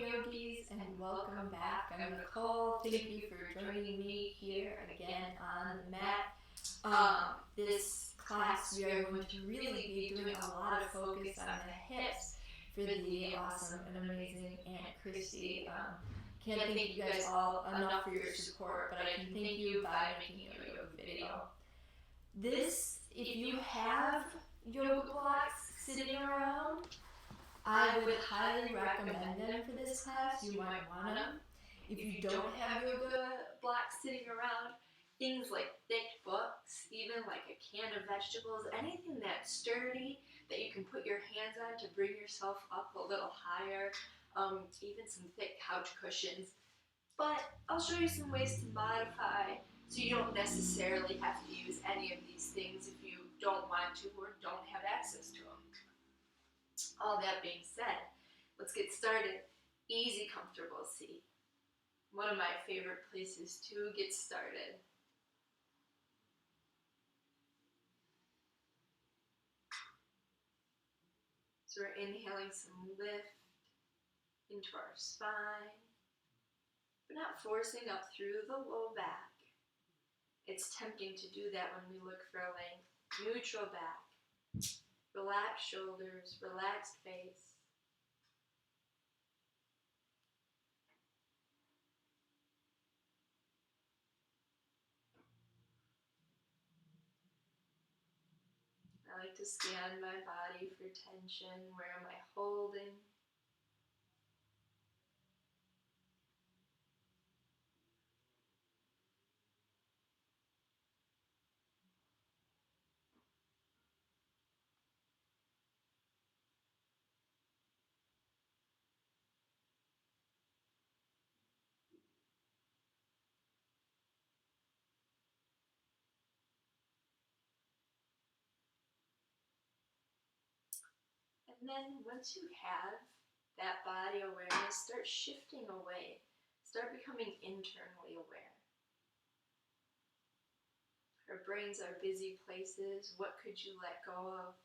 yogis, and welcome back. I'm Nicole. Thank you for joining me here again on the mat. This class we are going to really be doing a lot of focus on the hips for the awesome and amazing Aunt Christy. Can't thank you guys all enough for your support, but I can thank you by making a yoga video. If you have yoga blocks sitting around, I would highly recommend them for this class. You might want them. If you don't have yoga blocks sitting around, things like thick books, even like a can of vegetables, anything that's sturdy that you can put your hands on to bring yourself up a little higher, even some thick couch cushions. But I'll show you some ways to modify so you don't necessarily have to use any of these things if you don't want to or don't have access to them. All that being said, let's get started. Easy, comfortable seat. One of my favorite places to get started. So we're inhaling some lift into our spine, but not forcing up through the low back. It's tempting to do that when we look for a length. Neutral back, relaxed shoulders, relaxed face. I like to scan my body for tension. Where am I holding? And then once you have that body awareness, start shifting away. Start becoming internally aware. Our brains are busy places. What could you let go of?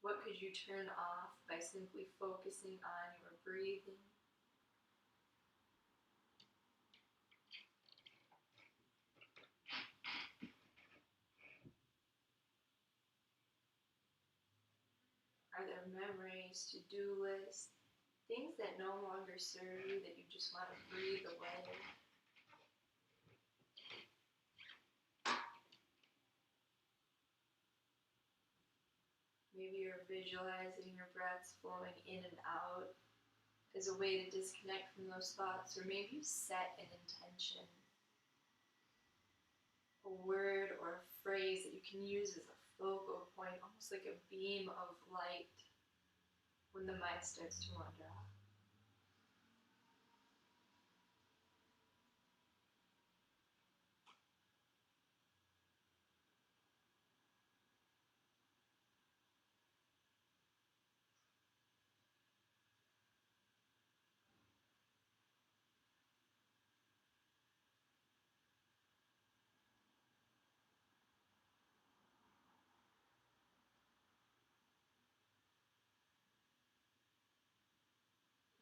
What could you turn off by simply focusing on your breathing? Are there memories, to-do lists, things that no longer serve you that you just want to breathe away? Maybe you're visualizing your breaths flowing in and out as a way to disconnect from those thoughts, or maybe you set an intention, a word or a phrase that you can use as a focal point, almost like a beam of light when the mind starts to wander off.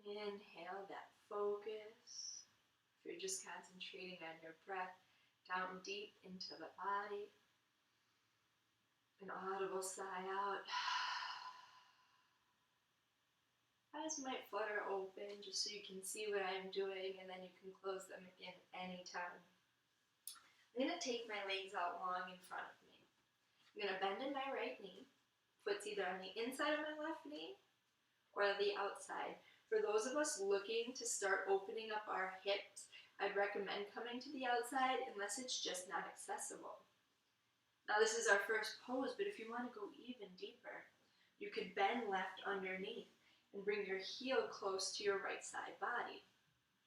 Inhale that focus. If you're just concentrating on your breath, down deep into the body. An audible sigh out. Eyes might flutter open just so you can see what I'm doing, and then you can close them again anytime. I'm going to take my legs out long in front of me. I'm going to bend in my right knee. Foot's either on the inside of my left knee or the outside. For those of us looking to start opening up our hips, I'd recommend coming to the outside unless it's just not accessible. Now this is our first pose, but if you want to go even deeper, you could bend left underneath and bring your heel close to your right side body.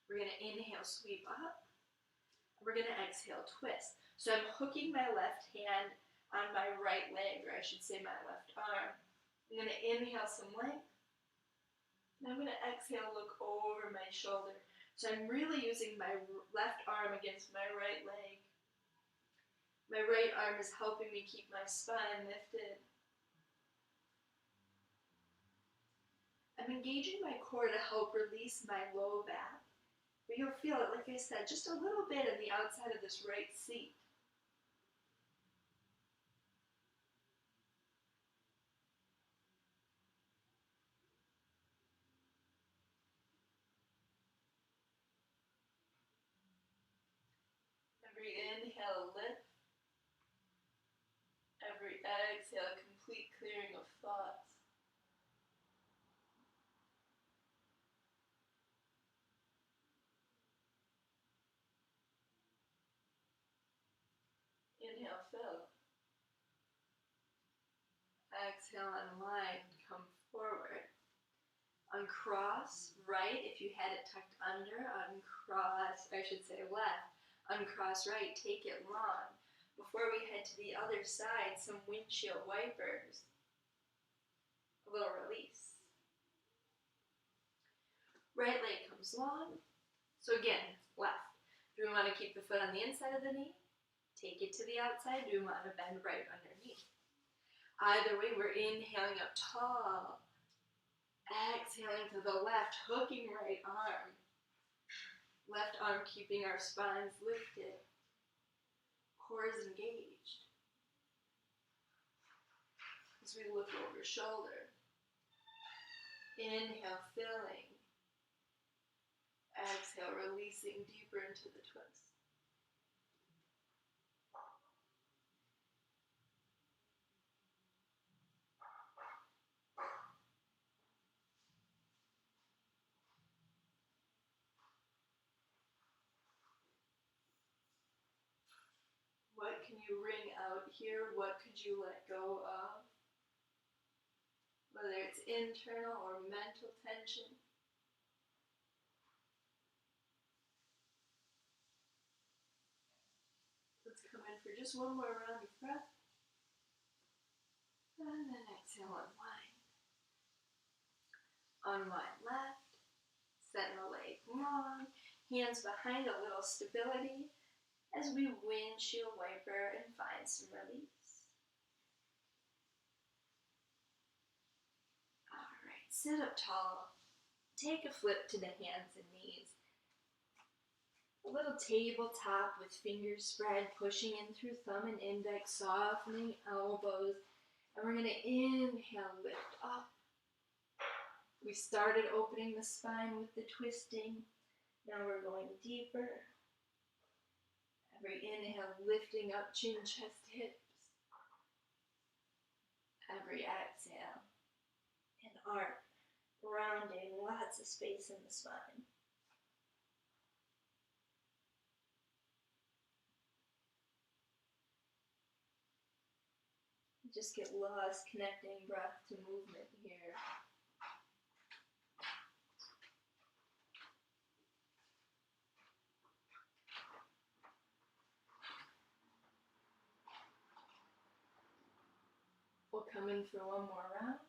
We're going to inhale, sweep up. We're going to exhale, twist. So I'm hooking my left hand on my right leg, or I should say my left arm. I'm going to inhale some length. And I'm going to exhale, look over my shoulder. So I'm really using my left arm against my right leg. My right arm is helping me keep my spine lifted. I'm I'm engaging my core to help release my low back. But you'll feel it, like I said, just a little bit on the outside of this right seat. Every inhale, lift. Every exhale, complete clearing of thoughts. Inhale, fill. Exhale, unwind, come forward. Uncross right if you had it tucked under. Uncross, I should say left. Uncross right, take it long. Before we head to the other side, some windshield wipers. A little release. Right leg comes long. So again, left. Do we want to keep the foot on the inside of the knee? Take it to the outside. Do we want to bend right underneath? Either way, we're inhaling up tall. Exhaling to the left, hooking right arm. Left arm keeping our spines lifted. Core is engaged. As we look over shoulder. Inhale, filling. Exhale, releasing deeper into the twist. What can you wring out here? What could you let go of? Whether it's internal or mental tension. Let's come in for just one more round of breath. And then exhale, unwind. Unwind left. Send the leg long. Hands behind, a little stability as we windshield wiper and find some release. Alright, sit up tall. Take a flip to the hands and knees. A little tabletop with fingers spread, pushing in through thumb and index, softening elbows. And we're going to inhale, lift up. We started opening the spine with the twisting. Now we're going deeper. Every inhale, lifting up chin, chest, hips. Every exhale, an arc, rounding, lots of space in the spine. Just get lost connecting breath to movement here. We'll come in for one more round.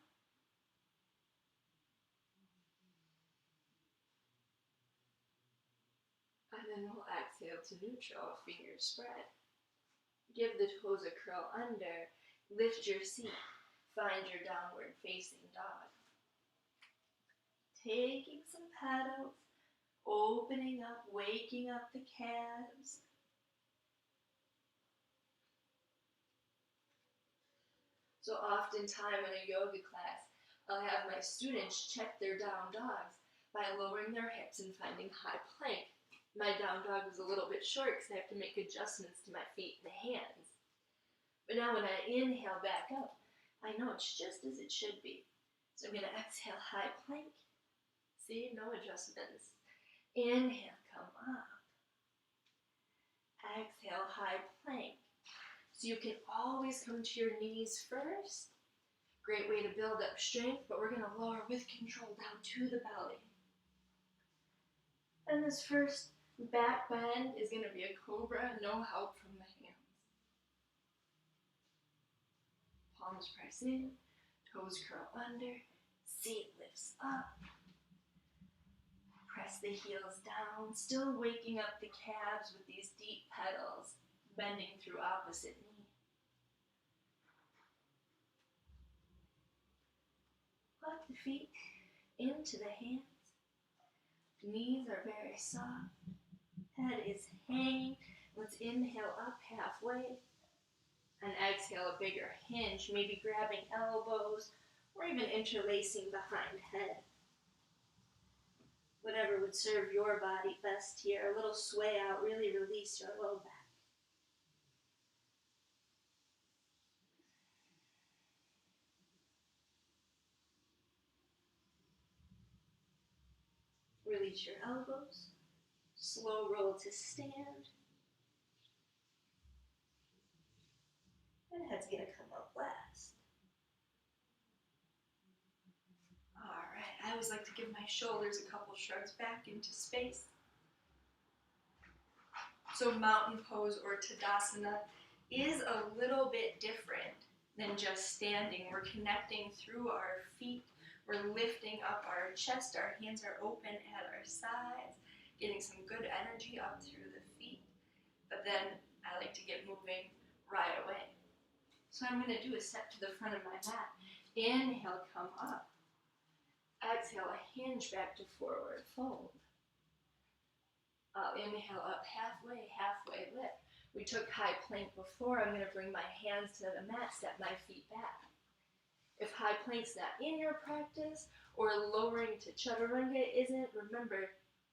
And then we'll exhale to neutral, fingers spread. Give the toes a curl under. Lift your seat. Find your downward facing dog. Taking some pedals. Opening up, waking up the calves. So oftentimes in a yoga class, I'll have my students check their down dogs by lowering their hips and finding high plank. My down dog was a little bit short because I have to make adjustments to my feet and the hands. But now when I inhale back up, I know it's just as it should be. So I'm going to exhale, high plank. See, no adjustments. Inhale, come up. Exhale, high plank. So you can always come to your knees first. Great way to build up strength, but we're going to lower with control down to the belly. And this first back bend is going to be a cobra, no help from the hands. Palms press in, toes curl under, seat lifts up. Press the heels down, still waking up the calves with these deep pedals, bending through opposite knee. Let the feet into the hands. Knees are very soft. Head is hanging. Let's inhale up halfway. And exhale, a bigger hinge, maybe grabbing elbows or even interlacing behind head. Whatever would serve your body best here. A little sway out, really release your low back. Release your elbows. Slow roll to stand. And head's going to come up last. All right, I always like to give my shoulders a couple shrugs back into space. So mountain pose or Tadasana is a little bit different than just standing. We're connecting through our feet. We're lifting up our chest. Our hands are open at our sides, getting some good energy up through the feet. But then I like to get moving right away. So I'm going to do a step to the front of my mat. Inhale, come up. Exhale, a hinge back to forward fold. I'll inhale up halfway, halfway lift. We took high plank before. I'm going to bring my hands to the mat, step my feet back. If high plank's not in your practice or lowering to chaturanga isn't, remember,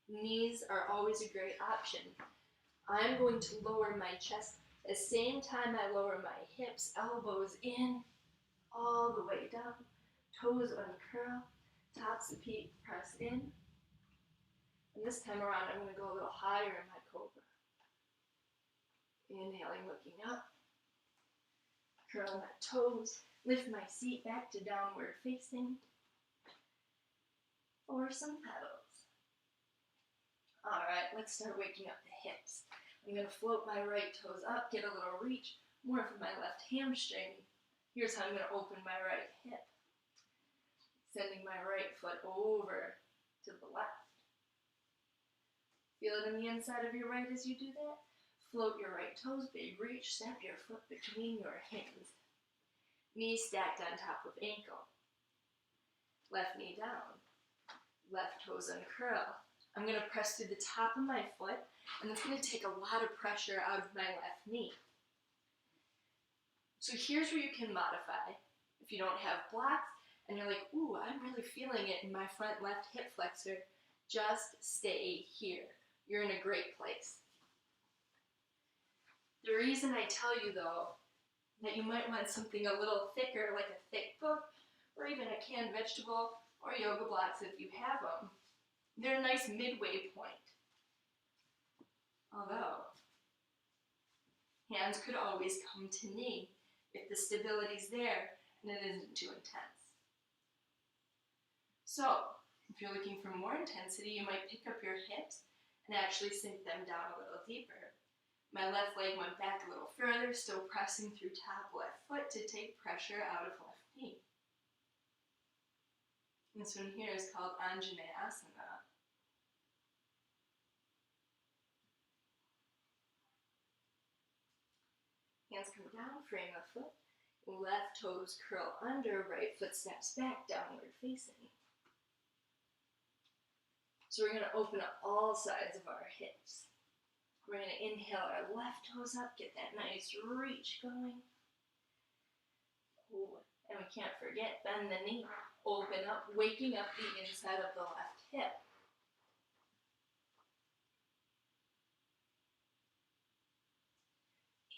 knees are always a great option. I'm going to lower my chest at the same time I lower my hips, elbows in, all the way down, toes uncurl, tops of feet press in. And this time around, I'm going to go a little higher in my cobra. Inhaling, looking up. Curl my toes. Lift my seat back to downward facing. Or some petals. All right, let's start waking up the hips. I'm going to float my right toes up, get a little reach, more for my left hamstring. Here's how I'm going to open my right hip. Sending my right foot over to the left. Feel it on the inside of your right as you do that. Float your right toes, big reach, step your foot between your hands. Knees stacked on top of ankle. Left knee down. Left toes uncurl. I'm going to press through the top of my foot, and that's going to take a lot of pressure out of my left knee. So here's where you can modify. If you don't have blocks, and you're like, ooh, I'm really feeling it in my front left hip flexor, just stay here. You're in a great place. The reason I tell you, though, that you might want something a little thicker, like a thick book, or even a canned vegetable, or yoga blocks if you have them. They're a nice midway point. Although, hands could always come to knee if the stability's there and it isn't too intense. So, if you're looking for more intensity, you might pick up your hips and actually sink them down a little deeper. My left leg went back a little further, still pressing through top left foot to take pressure out of left knee. This one here is called Anjaneyasana. Hands come down, frame of foot. Left toes curl under, right foot steps back, downward facing. So we're going to open up all sides of our hips. We're going to inhale our left toes up, get that nice reach going. Ooh, and we can't forget, bend the knee, open up, waking up the inside of the left hip.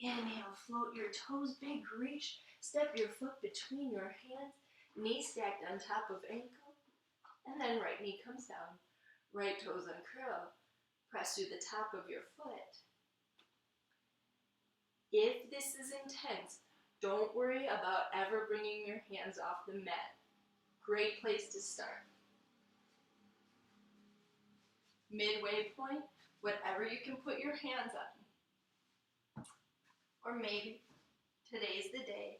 Inhale, float your toes, big reach, step your foot between your hands, knee stacked on top of ankle, and then right knee comes down. Right toes uncurl. Press through the top of your foot. If this is intense, don't worry about ever bringing your hands off the mat. Great place to start. Midway point, whatever you can put your hands on. Or maybe today's the day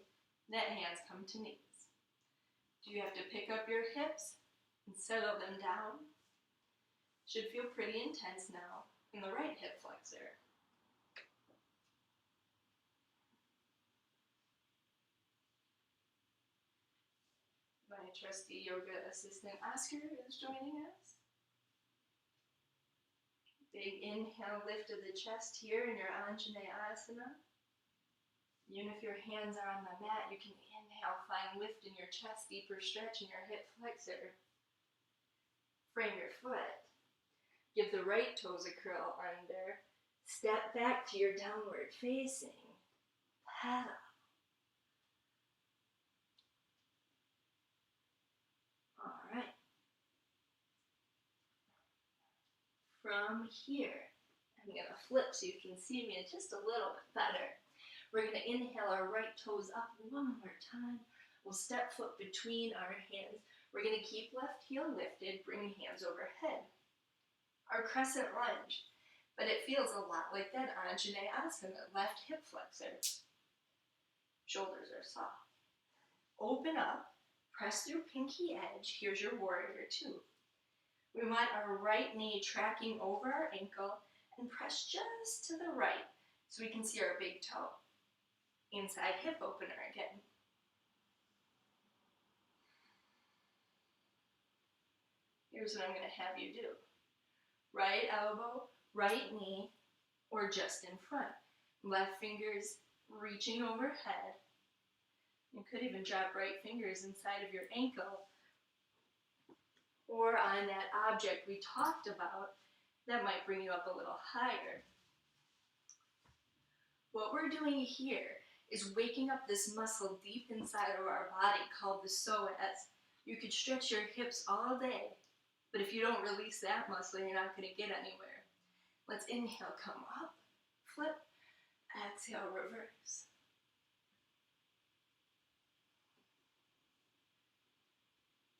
that hands come to knees. Do you have to pick up your hips and settle them down? Should feel pretty intense now in the right hip flexor. My My trusty yoga assistant Oscar is joining us. Big inhale, lift of the chest here in your Anjaneyasana. Even if your hands are on the mat, you can inhale, find lift in your chest, deeper stretch in your hip flexor. Frame your foot. Give the right toes a curl under. Step back to your downward facing. Paddle. All right. From here, I'm going to flip so you can see me just a little bit better. We're going to inhale our right toes up one more time. We'll step foot between our hands. We're going to keep left heel lifted, bring hands overhead. Our crescent lunge, but it feels a lot like that Anjaneyasana, left hip flexor. Shoulders are soft. Open up, press through pinky edge. Here's your warrior two. We want our right knee tracking over our ankle and press just to the right so we can see our big toe. Inside hip opener again. Here's what I'm going to have you do. Right elbow, right knee, or just in front. Left fingers reaching overhead. You could even drop right fingers inside of your ankle or on that object we talked about that might bring you up a little higher. What we're doing here is waking up this muscle deep inside of our body called the psoas. You could stretch your hips all day, but if you don't release that muscle, you're not going to get anywhere. Let's inhale, come up, flip, exhale, reverse.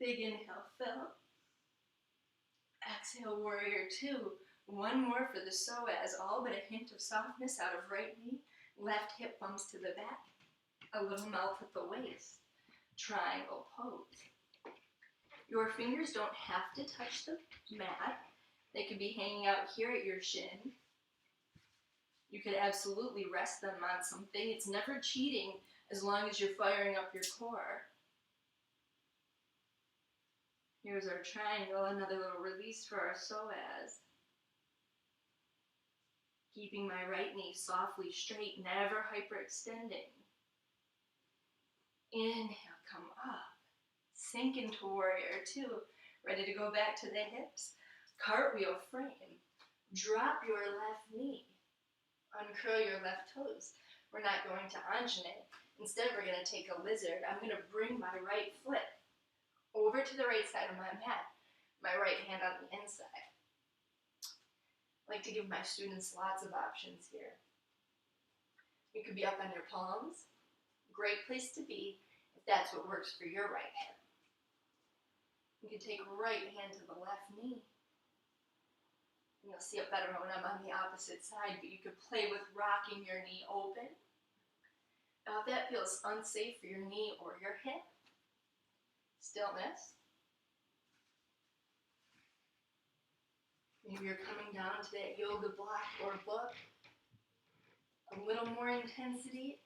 Big inhale, fill. Exhale, warrior two. One more for the psoas, all but a hint of softness out of right knee. Left hip bumps to the back. A little melt at the waist. Triangle pose. Your fingers don't have to touch the mat. They could be hanging out here at your shin. You could absolutely rest them on something. It's never cheating as long as you're firing up your core. Here's our triangle, another little release for our psoas. Keeping my right knee softly straight, never hyperextending. Inhale, come up. Sink into warrior two. Ready to go back to the hips. Cartwheel frame. Drop your left knee. Uncurl your left toes. We're not going to Anjaney. Instead, we're going to take a lizard. I'm going to bring my right foot over to the right side of my mat. My right hand on the inside. I like to give my students lots of options here. You could be up on your palms. Great place to be if that's what works for your right hand. You can take right hand to the left knee. And you'll see it better when I'm on the opposite side, but you could play with rocking your knee open. Now if that feels unsafe for your knee or your hip, stillness. Maybe you're coming down to that yoga block or book. A little more intensity.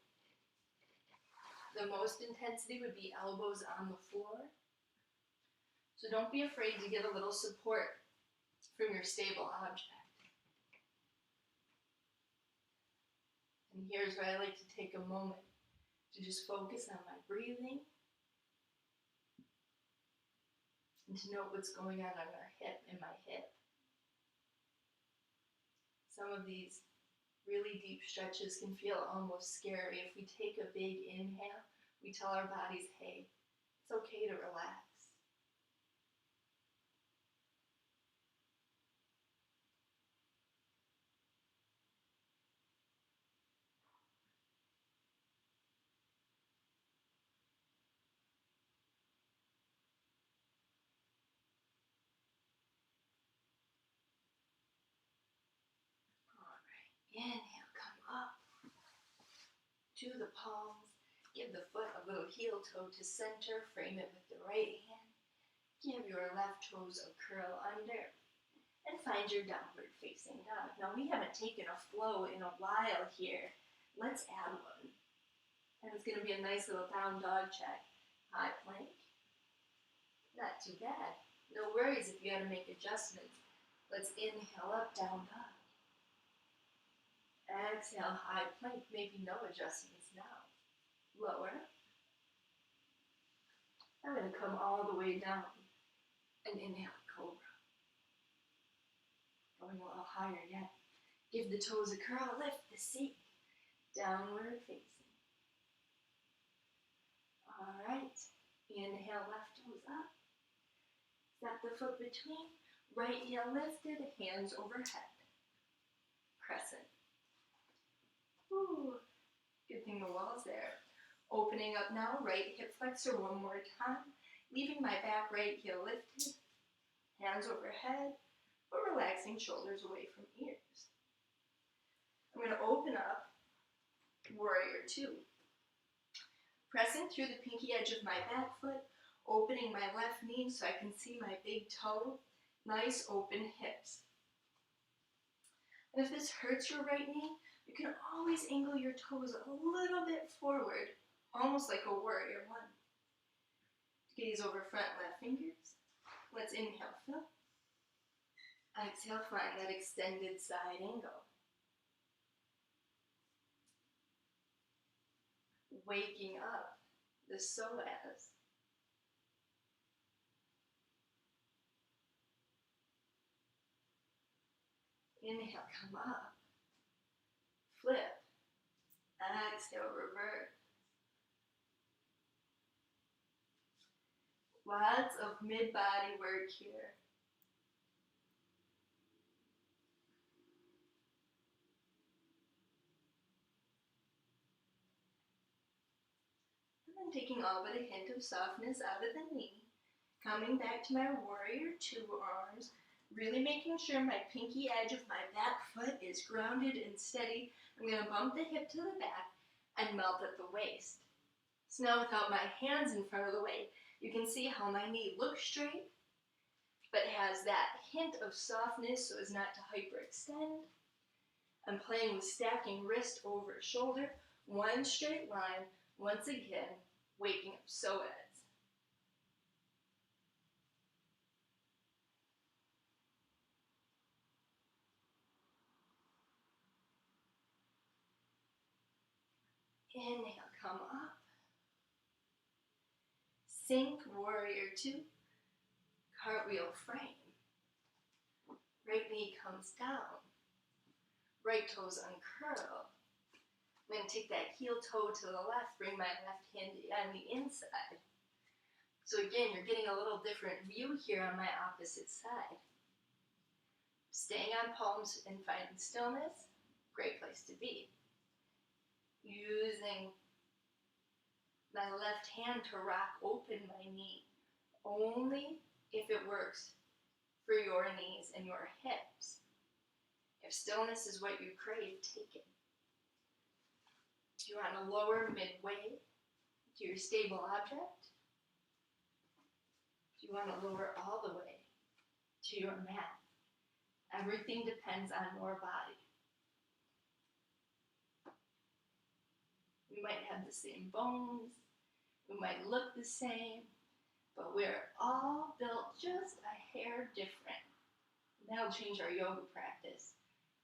The most intensity would be elbows on the floor. So don't be afraid to get a little support from your stable object. And here's where I like to take a moment to just focus on my breathing and to note what's going on our hip, in my hip. Some of these really deep stretches can feel almost scary. If we take a big inhale, we tell our bodies, hey, it's okay to relax. Inhale, come up to the palms. Give the foot a little heel toe to center. Frame it with the right hand. Give your left toes a curl under. And find your downward facing dog. Now we haven't taken a flow in a while here. Let's add one. And it's going to be a nice little down dog check. High plank. Not too bad. No worries if you had to make adjustments. Let's inhale up, down dog. Exhale, high plank, maybe no adjustments now. Lower. I'm going to come all the way down and inhale, cobra. Going a little higher yet. Give the toes a curl, lift the seat. Downward facing. All right. Inhale, left toes up. Step the foot between. Right heel lifted, hands overhead. Crescent. Ooh, good thing the wall's there. Opening up now, right hip flexor one more time. Leaving my back right heel lifted, hands overhead, but relaxing shoulders away from ears. I'm going to open up, warrior two. Pressing through the pinky edge of my back foot, opening my left knee so I can see my big toe. Nice open hips. And if this hurts your right knee, you can always angle your toes a little bit forward, almost like a warrior one. Gaze over front left fingers. Let's inhale, fill. Exhale, find that extended side angle. Waking up the psoas. Inhale, come up. Flip. Exhale, revert. Lots of mid-body work here. And then taking all but a hint of softness out of the knee. Coming back to my warrior two arms. Really making sure my pinky edge of my back foot is grounded and steady. I'm going to bump the hip to the back and melt at the waist. So now without my hands in front of the way, you can see how my knee looks straight, but has that hint of softness so as not to hyperextend. I'm playing with stacking wrist over shoulder, one straight line, once again, waking up psoas. Inhale, come up. Sink, warrior two. Cartwheel frame. Right knee comes down. Right toes uncurl. I'm going to take that heel toe to the left, bring my left hand on the inside. So again, you're getting a little different view here on my opposite side. Staying on palms and finding stillness, great place to be. Using my left hand to rock open my knee, only if it works for your knees and your hips. If stillness is what you crave, take it. Do you want to lower midway to your stable object? Do you want to lower all the way to your mat? Everything depends on your body. We might have the same bones, we might look the same, but we're all built just a hair different. And that'll change our yoga practice.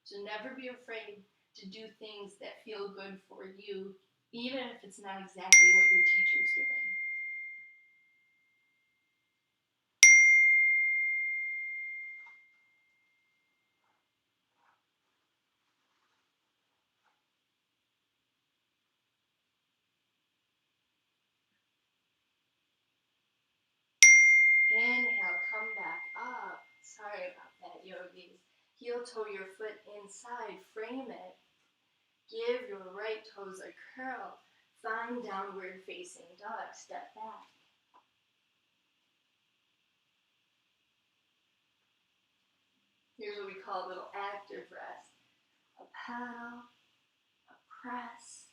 So never be afraid to do things that feel good for you, even if it's not exactly what your teacher's doing. Inhale, come back up. Sorry about that, yogis. Heel toe your foot inside, frame it. Give your right toes a curl. Find downward facing dog, step back. Here's what we call a little active rest. A paddle, a press.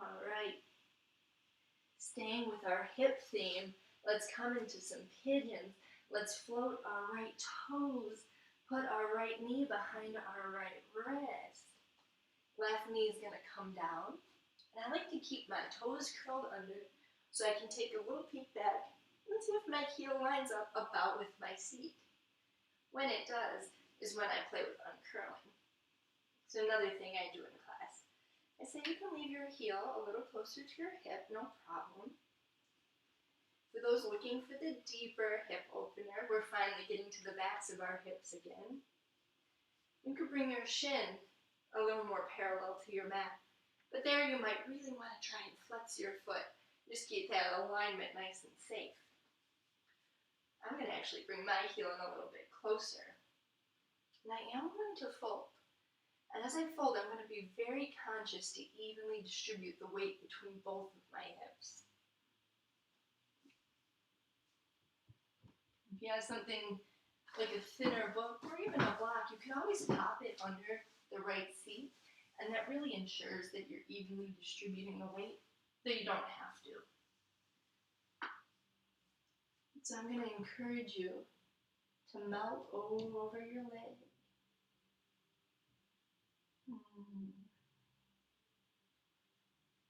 All right. Staying with our hip theme, let's come into some pigeons. Let's float our right toes. Put our right knee behind our right wrist. Left knee is going to come down. And I like to keep my toes curled under so I can take a little peek back and see if my heel lines up about with my seat. When it does is when I play with uncurling. So another thing I do in class, I say you can leave your heel a little closer to your hip, no problem. For those looking for the deeper hip opener, we're finally getting to the backs of our hips again. You could bring your shin a little more parallel to your mat, but there you might really want to try and flex your foot. Just keep that alignment nice and safe. I'm going to actually bring my heel in a little bit closer. And I am going to fold. And as I fold, I'm going to be very conscious to evenly distribute the weight between both of my hips. If you have something like a thinner book or even a block, you can always pop it under the right seat, and that really ensures that you're evenly distributing the weight, though you don't have to. So I'm going to encourage you to melt over your leg.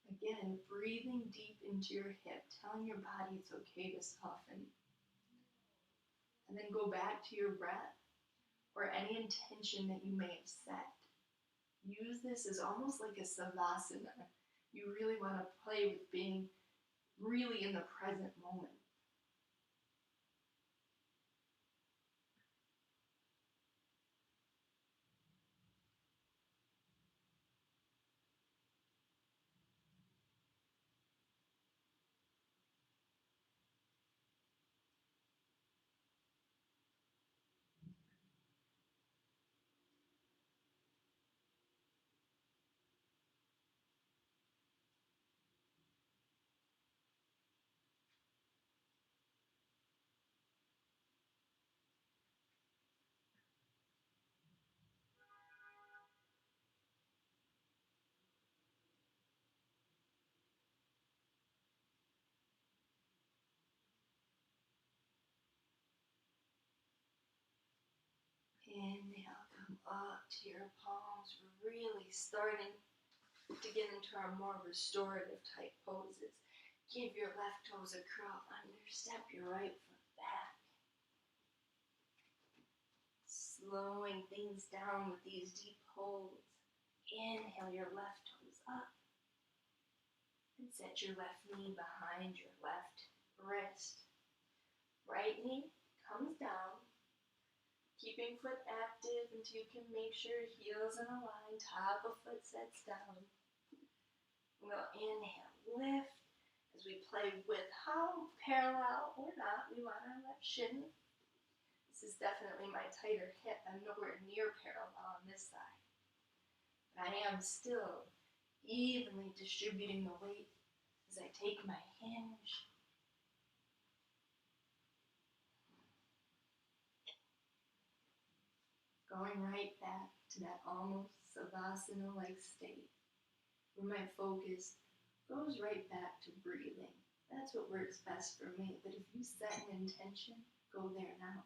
Again, breathing deep into your hip, telling your body it's okay to soften. And then go back to your breath or any intention that you may have set. Use this as almost like a savasana. You really want to play with being really in the present moment. Inhale, come up to your palms. We're really starting to get into our more restorative type poses. Give your left toes a curl under. Step your right foot back. Slowing things down with these deep holds. Inhale your left toes up. And set your left knee behind your left wrist. Right knee comes down. Keeping foot active until you can make sure heels in a line, top of foot sets down. We'll inhale, lift, as we play with how parallel or not we want our left shin. This is definitely my tighter hip. I'm nowhere near parallel on this side. But I am still evenly distributing the weight as I take my hinge. Going right back to that almost savasana-like state where my focus goes right back to breathing. That's what works best for me, but if you set an intention, go there now.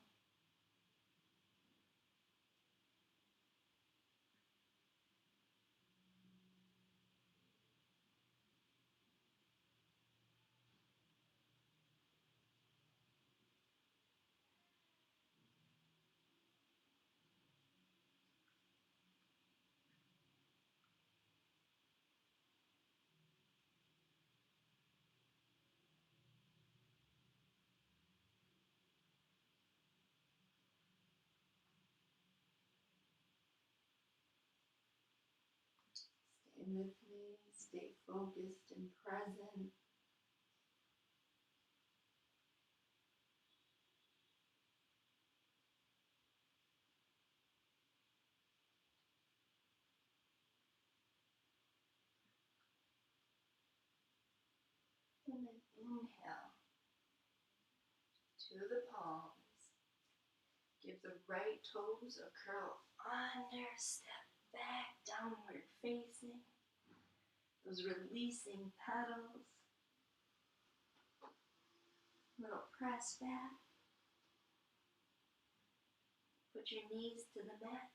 Stay with me, stay focused and present. And then inhale to the palms. Give the right toes a curl under, step back, downward facing. Those releasing petals. Little press back. Put your knees to the mat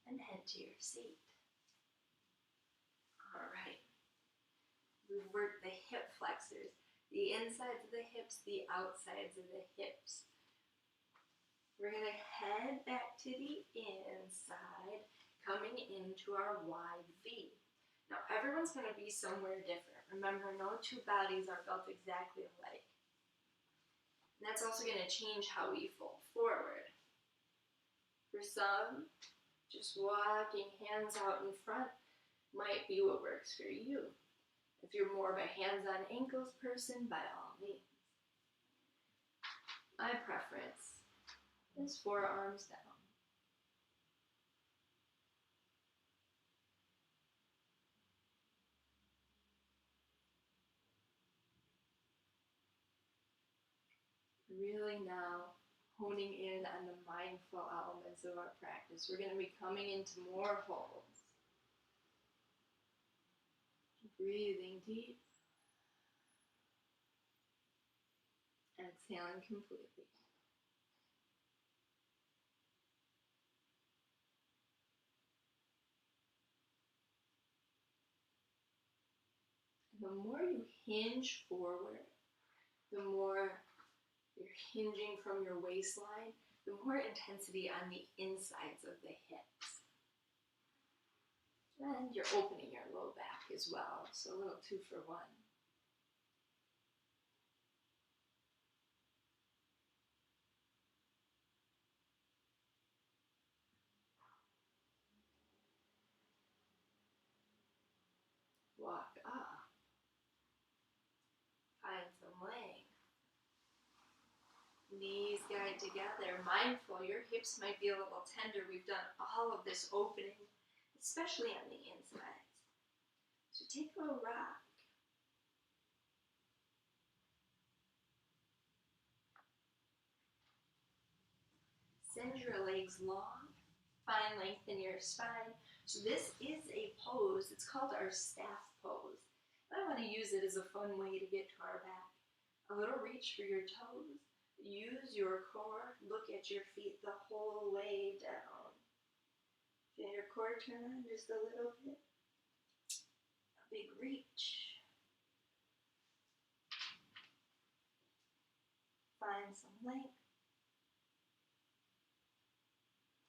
and head to your seat. All right. We've worked the hip flexors, the insides of the hips, the outsides of the hips. We're going to head back to the inside, coming into our wide V. Now, everyone's going to be somewhere different. Remember, no two bodies are built exactly alike. And that's also going to change how we fold forward. For some, just walking hands out in front might be what works for you. If you're more of a hands on ankles person, by all means. My preference is forearms down. Really now honing in on the mindful elements of our practice. We're going to be coming into more holds. Breathing deep. Exhaling completely. And the more you hinge forward, the more you're hinging from your waistline, the more intensity on the insides of the hips. And you're opening your low back as well, so a little 2 for 1. Walk up. Find some length. Knees guide together. Mindful, your hips might be a little tender. We've done all of this opening, especially on the insides. So take a rock. Send your legs long. Find length in your spine. So this is a pose. It's called our staff pose. I want to use it as a fun way to get to our back. A little reach for your toes. Use your core. Look at your feet the whole way down. Feel your core turn on just a little bit. A big reach. Find some length.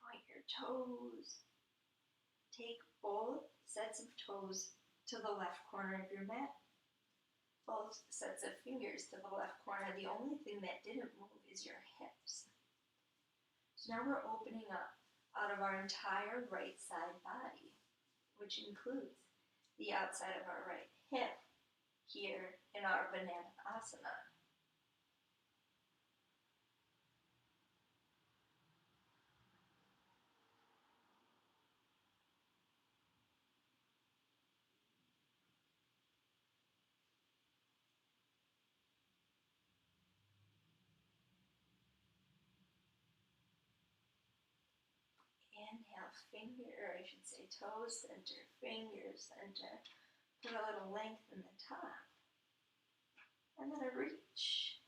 Point your toes. Take both sets of toes to the left corner of your mat. Both sets of fingers to the left corner. The only thing that didn't move is your hips. So now we're opening up out of our entire right side body, which includes the outside of our right hip here in our banana asana. Inhale, toes center, fingers center. Put a little length in the top. And then a reach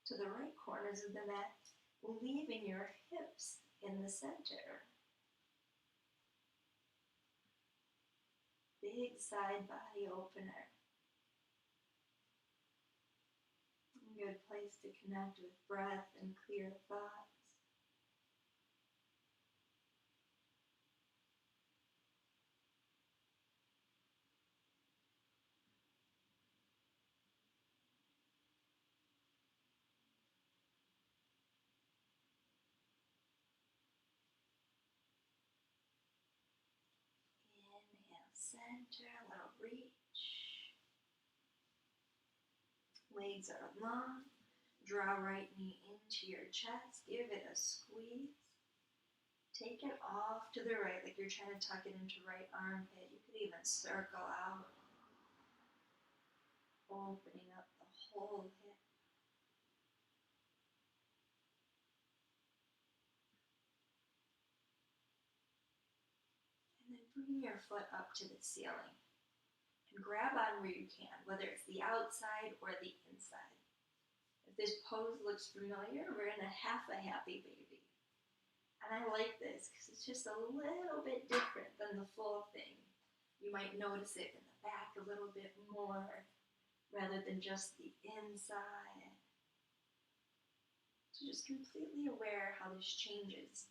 to the right corners of the mat, leaving your hips in the center. Big side body opener. A good place to connect with breath and clear thoughts. Inhale, center, a little reach. Legs are long. Draw right knee into your chest. Give it a squeeze. Take it off to the right, like you're trying to tuck it into right armpit. You could even circle out. Opening up the whole hip. And then bring your foot up to the ceiling. And grab on where you can, whether it's the outside or the inside. If this pose looks familiar, we're in a half a happy baby. And I like this because it's just a little bit different than the full thing. might notice it in the back a little bit more rather than just the inside. So just completely aware how this changes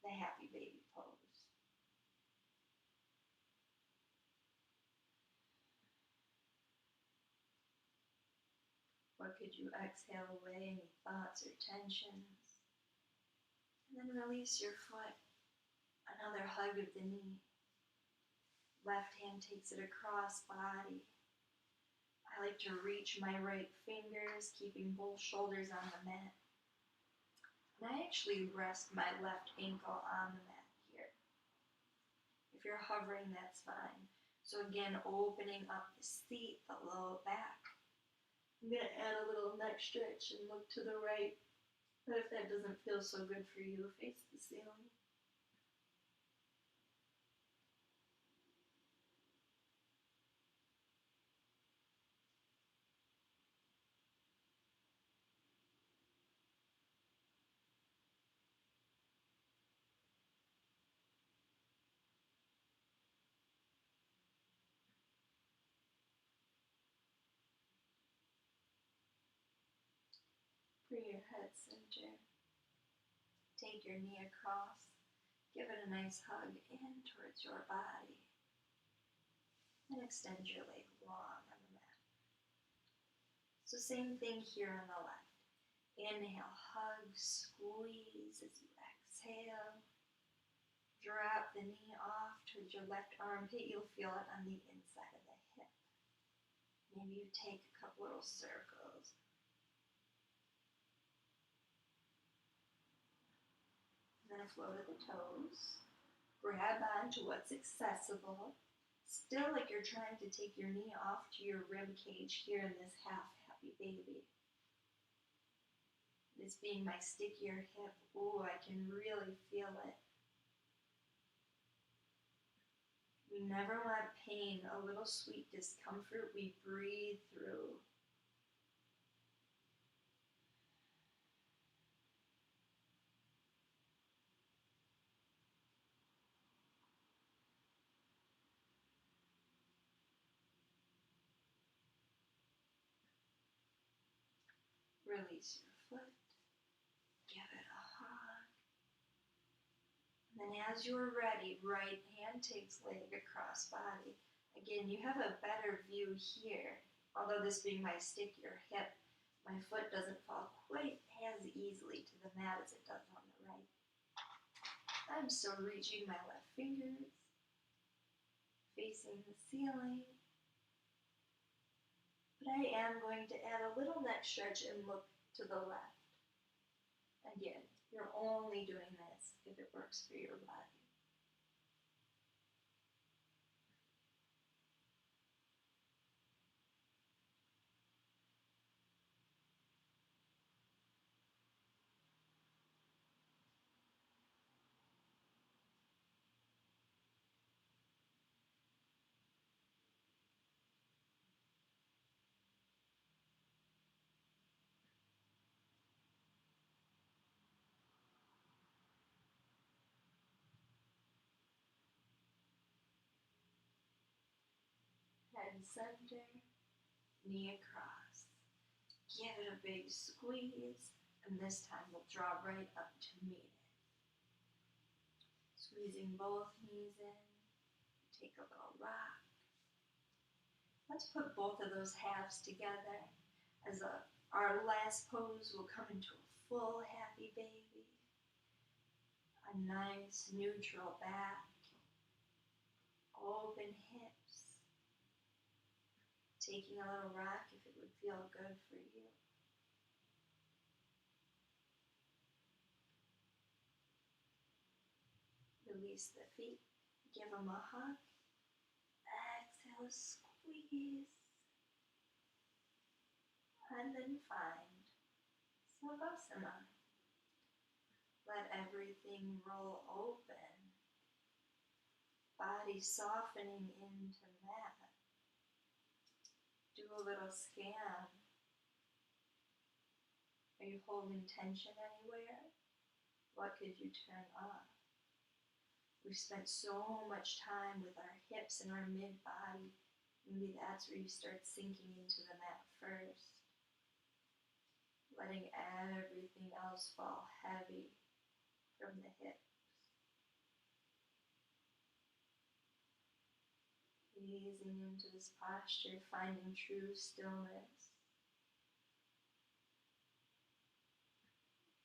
the happy baby pose. Or could you exhale away any thoughts or tensions? And then release your foot. Another hug of the knee. Left hand takes it across body. I like to reach my right fingers, keeping both shoulders on the mat. And I actually rest my left ankle on the mat here. If you're hovering, that's fine. So again, opening up the seat, the low back. I'm going to add a little neck stretch and look to the right. But if that doesn't feel so good for you, face the ceiling. Bring your head center. Take your knee across. Give it a nice hug in towards your body. And extend your leg long on the mat. So same thing here on the left. Inhale, hug, squeeze as you exhale. Drop the knee off towards your left armpit. You'll feel it on the inside of the hip. Maybe you take a couple little circles. And then flow to the toes. Grab onto what's accessible. Still like you're trying to take your knee off to your rib cage here in this half happy baby. This being my stickier hip. Ooh, I can really feel it. We never want pain, a little sweet discomfort we breathe through. Release your foot. Give it a hug. And then as you're ready, right hand takes leg across body. Again, you have a better view here. Although this being my stickier hip, my foot doesn't fall quite as easily to the mat as it does on the right. I'm still reaching my left fingers, facing the ceiling. But I am going to add a little neck stretch and look to the left. Again, you're only doing this if it works for your body. Head center, knee across. Give it a big squeeze, and this time we'll draw right up to meet it. Squeezing both knees in. Take a little rock. Let's put both of those halves together as our last pose will come into a full happy baby. A nice neutral back. Open hips. Taking a little rock if it would feel good for you. Release the feet. Give them a hug. Exhale, squeeze. And then find Savasana. Let everything roll open. Body softening into mat. Do a little scan. Are you holding tension anywhere? What could you turn off? We've spent so much time with our hips and our mid-body. Maybe that's where you start sinking into the mat first. Letting everything else fall heavy from the hips. Easing into this posture, finding true stillness.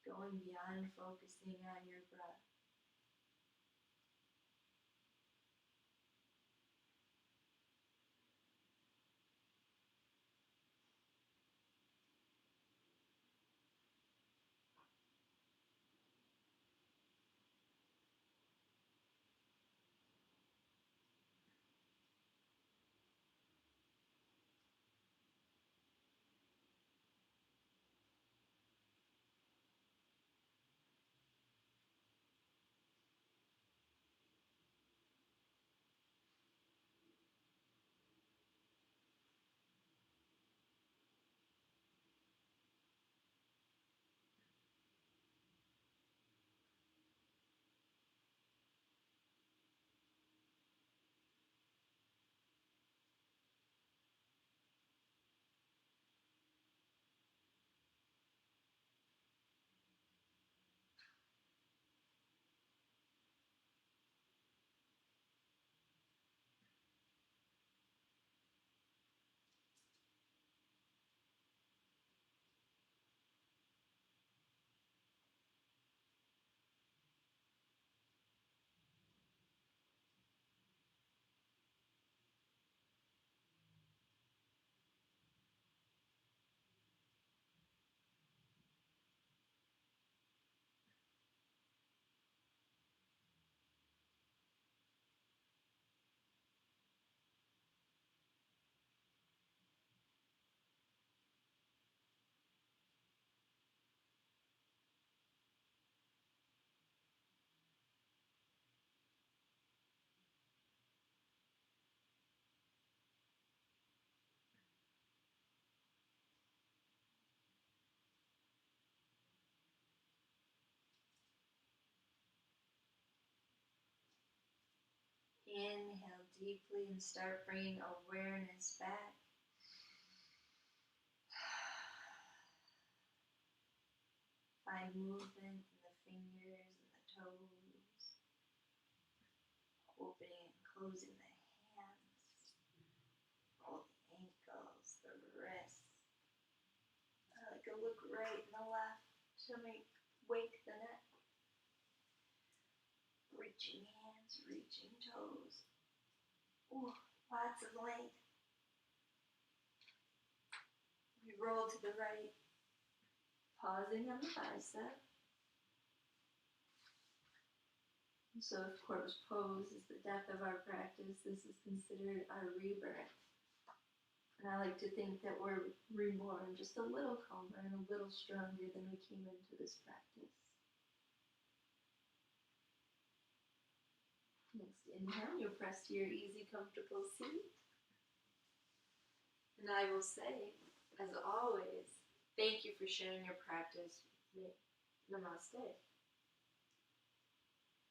Going beyond focusing on your breath. Inhale deeply and start bringing awareness back. Find movement in the fingers and the toes. Opening and closing the hands. All the ankles, the wrists. I like a look right and the left to wake the neck. Reaching hands, reaching toes. Ooh, lots of length. We roll to the right, pausing on the bicep. So of course, pose is the depth of our practice. This is considered our rebirth. And I like to think that we're reborn just a little calmer and a little stronger than we came into this practice. Next inhale, you'll press to your easy, comfortable seat. And I will say, as always, thank you for sharing your practice with me. Namaste.